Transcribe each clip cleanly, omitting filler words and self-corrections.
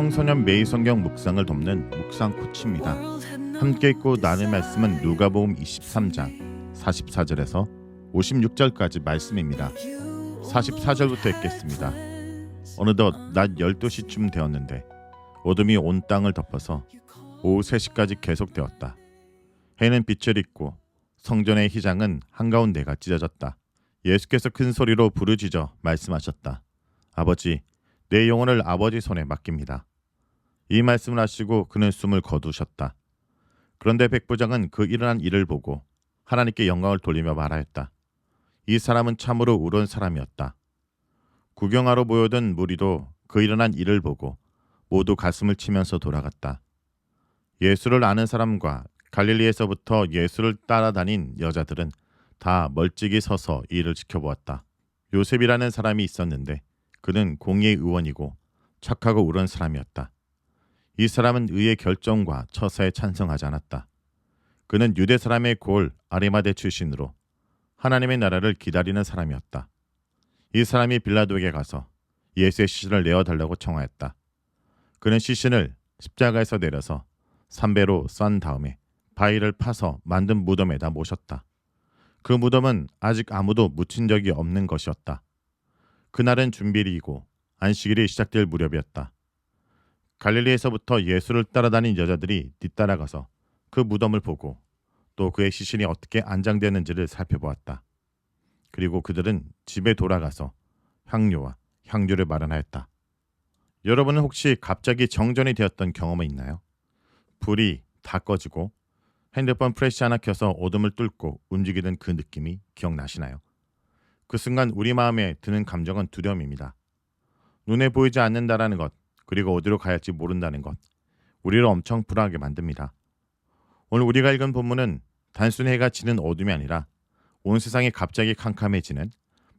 청소년 매일 성경 묵상을 돕는 묵상 코치입니다. 함께 읽고 나눌 말씀은 누가복음 23장 44절에서 56절까지 말씀입니다. 44절부터 읽겠습니다. 어느덧 낮 12시쯤 되었는데 어둠이 온 땅을 덮어서 오후 3시까지 계속되었다. 해는 빛을 잇고 성전의 휘장은 한가운데가 찢어졌다. 예수께서 큰 소리로 부르짖어 말씀하셨다. 아버지, 내 영혼을 아버지 손에 맡깁니다. 이 말씀을 하시고 그는 숨을 거두셨다. 그런데 백부장은 그 일어난 일을 보고 하나님께 영광을 돌리며 말하였다. 이 사람은 참으로 의로운 사람이었다. 구경하러 모여든 무리도 그 일어난 일을 보고 모두 가슴을 치면서 돌아갔다. 예수를 아는 사람과 갈릴리에서부터 예수를 따라다닌 여자들은 다 멀찍이 서서 이 일을 지켜보았다. 요셉이라는 사람이 있었는데 그는 공의의 의원이고 착하고 의로운 사람이었다. 이 사람은 의의 결정과 처사에 찬성하지 않았다. 그는 유대 사람의 골 아리마대 출신으로 하나님의 나라를 기다리는 사람이었다. 이 사람이 빌라도에게 가서 예수의 시신을 내어달라고 청하였다. 그는 시신을 십자가에서 내려서 삼배로 싼 다음에 바위를 파서 만든 무덤에다 모셨다. 그 무덤은 아직 아무도 묻힌 적이 없는 것이었다. 그날은 준비일이고 안식일이 시작될 무렵이었다. 갈릴리에서부터 예수를 따라다닌 여자들이 뒤따라가서 그 무덤을 보고 또 그의 시신이 어떻게 안장되었는지를 살펴보았다. 그리고 그들은 집에 돌아가서 향료와 향주를 마련하였다. 여러분은 혹시 갑자기 정전이 되었던 경험은 있나요? 불이 다 꺼지고 핸드폰 플래시 하나 켜서 어둠을 뚫고 움직이던 그 느낌이 기억나시나요? 그 순간 우리 마음에 드는 감정은 두려움입니다. 눈에 보이지 않는다라는 것, 그리고 어디로 가야 할지 모른다는 것, 우리를 엄청 불안하게 만듭니다. 오늘 우리가 읽은 본문은 단순히 해가 지는 어둠이 아니라 온 세상이 갑자기 캄캄해지는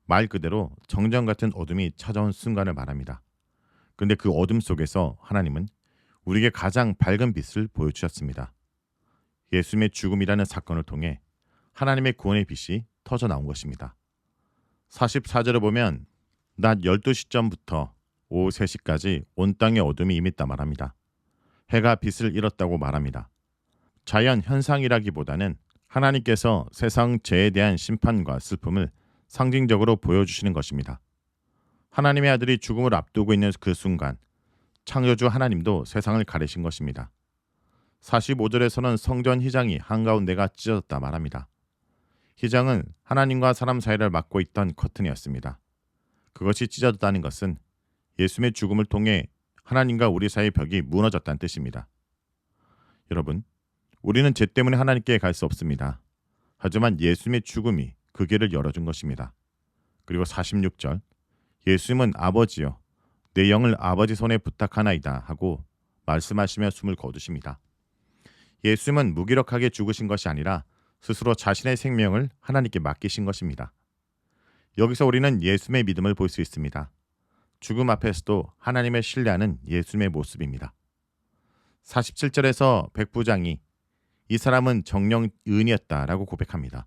말 그대로 정전 같은 어둠이 찾아온 순간을 말합니다. 그런데 그 어둠 속에서 하나님은 우리에게 가장 밝은 빛을 보여주셨습니다. 예수님의 죽음이라는 사건을 통해 하나님의 구원의 빛이 터져 나온 것입니다. 44절을 보면 낮 12시쯤부터 오후 3시까지 온 땅의 어둠이 임했다 말합니다. 해가 빛을 잃었다고 말합니다. 자연 현상이라기보다는 하나님께서 세상 죄에 대한 심판과 슬픔을 상징적으로 보여주시는 것입니다. 하나님의 아들이 죽음을 앞두고 있는 그 순간 창조주 하나님도 세상을 가리신 것입니다. 45절에서는 성전 휘장이 한가운데가 찢어졌다 말합니다. 휘장은 하나님과 사람 사이를 막고 있던 커튼이었습니다. 그것이 찢어졌다는 것은 예수님의 죽음을 통해 하나님과 우리 사이의 벽이 무너졌다는 뜻입니다. 여러분, 우리는 죄 때문에 하나님께 갈 수 없습니다. 하지만 예수님의 죽음이 그 길을 열어준 것입니다. 그리고 46절, 예수님은 아버지여, 내 영을 아버지 손에 부탁하나이다 하고 말씀하시며 숨을 거두십니다. 예수님은 무기력하게 죽으신 것이 아니라 스스로 자신의 생명을 하나님께 맡기신 것입니다. 여기서 우리는 예수님의 믿음을 볼 수 있습니다. 죽음 앞에서도 하나님을 신뢰하는 예수님의 모습입니다. 47절에서 백부장이 이 사람은 정령 의인이었다라고 고백합니다.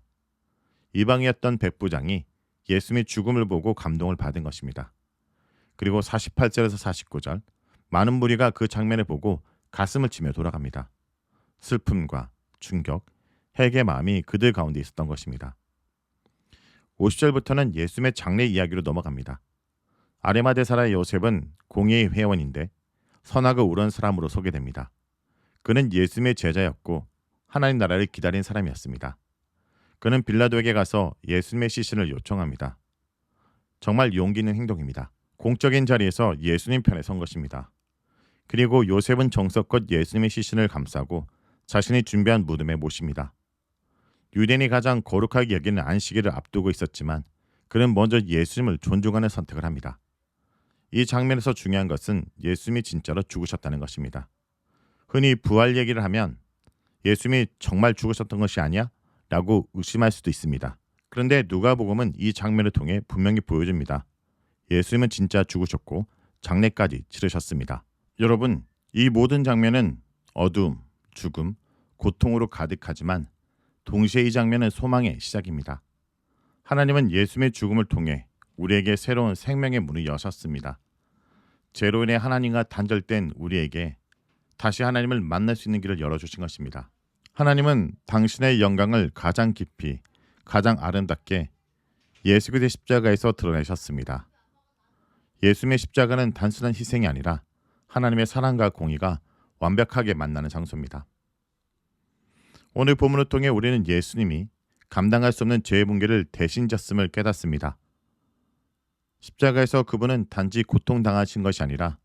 이방이었던 백부장이 예수님의 죽음을 보고 감동을 받은 것입니다. 그리고 48절에서 49절 많은 무리가 그 장면을 보고 가슴을 치며 돌아갑니다. 슬픔과 충격, 회개의 마음이 그들 가운데 있었던 것입니다. 50절부터는 예수님의 장례 이야기로 넘어갑니다. 아리마대 사라의 요셉은 공의의 회원인데 선하고 의로운 사람으로 소개됩니다. 그는 예수님의 제자였고 하나님 나라를 기다린 사람이었습니다. 그는 빌라도에게 가서 예수님의 시신을 요청합니다. 정말 용기 있는 행동입니다. 공적인 자리에서 예수님 편에 선 것입니다. 그리고 요셉은 정성껏 예수님의 시신을 감싸고 자신이 준비한 무덤에 모십니다. 유대인이 가장 거룩하게 여기는 안식일을 앞두고 있었지만 그는 먼저 예수님을 존중하는 선택을 합니다. 이 장면에서 중요한 것은 예수님이 진짜로 죽으셨다는 것입니다. 흔히 부활 얘기를 하면 예수님이 정말 죽으셨던 것이 아니야? 라고 의심할 수도 있습니다. 그런데 누가복음은 이 장면을 통해 분명히 보여줍니다. 예수님은 진짜 죽으셨고 장례까지 치르셨습니다. 여러분, 이 모든 장면은 어두움, 죽음, 고통으로 가득하지만 동시에 이 장면은 소망의 시작입니다. 하나님은 예수님의 죽음을 통해 우리에게 새로운 생명의 문을 여셨습니다. 죄로 인해 하나님과 단절된 우리에게 다시 하나님을 만날 수 있는 길을 열어주신 것입니다. 하나님은 당신의 영광을 가장 깊이, 가장 아름답게 예수 그리스도의 십자가에서 드러내셨습니다. 예수님의 십자가는 단순한 희생이 아니라 하나님의 사랑과 공의가 완벽하게 만나는 장소입니다. 오늘 본문을 통해 우리는 예수님이 감당할 수 없는 죄의 붕괴를 대신 졌음을 깨닫습니다. 십자가에서 그분은 단지 고통당하신 것이 아니라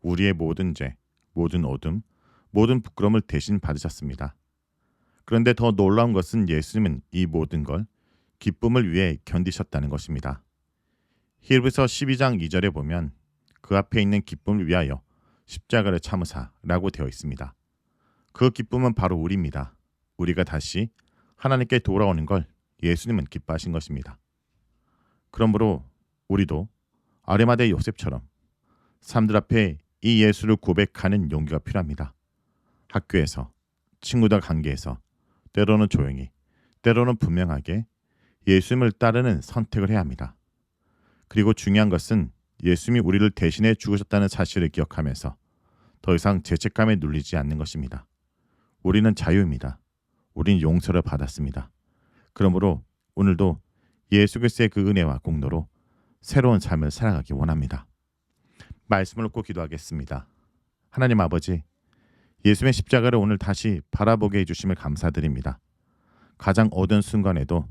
우리의 모든 죄, 모든 어둠, 모든 부끄러움을 대신 받으셨습니다. 그런데 더 놀라운 것은 예수님은 이 모든 걸 기쁨을 위해 견디셨다는 것입니다. 히브리서 12장 2절에 보면 그 앞에 있는 기쁨을 위하여 십자가를 참으사라고 되어 있습니다. 그 기쁨은 바로 우리입니다. 우리가 다시 하나님께 돌아오는 걸 예수님은 기뻐하신 것입니다. 그러므로 우리도 아리마대 요셉처럼 사람들 앞에 이 예수를 고백하는 용기가 필요합니다. 학교에서, 친구들 관계에서, 때로는 조용히, 때로는 분명하게 예수님을 따르는 선택을 해야 합니다. 그리고 중요한 것은 예수님이 우리를 대신해 죽으셨다는 사실을 기억하면서 더 이상 죄책감에 눌리지 않는 것입니다. 우리는 자유입니다. 우리는 용서를 받았습니다. 그러므로 오늘도 예수 그리스도의 그 은혜와 공로로 새로운 삶을 살아가기 원합니다. 말씀을 놓고 기도하겠습니다. 하나님 아버지, 예수님의 십자가를 오늘 다시 바라보게 해주심을 감사드립니다. 가장 어두운 순간에도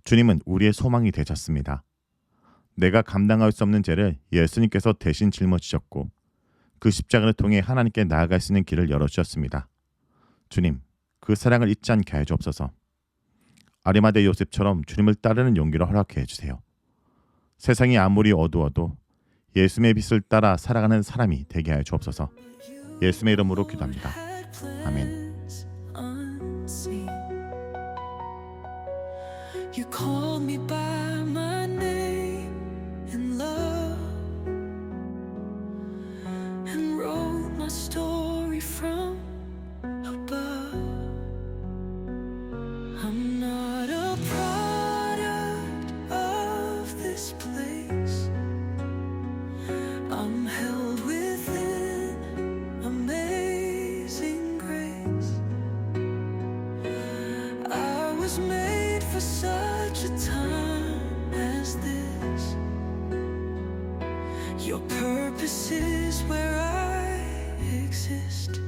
주님은 우리의 소망이 되셨습니다. 내가 감당할 수 없는 죄를 예수님께서 대신 짊어지셨고 그 십자가를 통해 하나님께 나아갈 수 있는 길을 열어주셨습니다. 주님, 그 사랑을 잊지 않게 해 주옵소서. 아리마대 요셉처럼 주님을 따르는 용기를 허락해 주세요. 세상이 아무리 어두워도 예수님의 빛을 따라 살아가는 사람이 되게 하여 주옵소서. 예수님의 이름으로 기도합니다. 아멘. You call me by my name in love and wrote my story from above. I'm not a product of this place. I'm held within amazing grace. I was made for such a time as this. Your purpose is where I exist.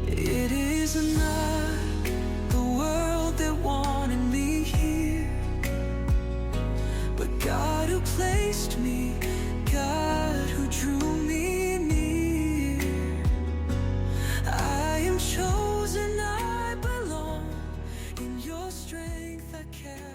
It is not the world that wanted me here, but God who placed me, God who drew me near. I am chosen, I belong. In your strength I carry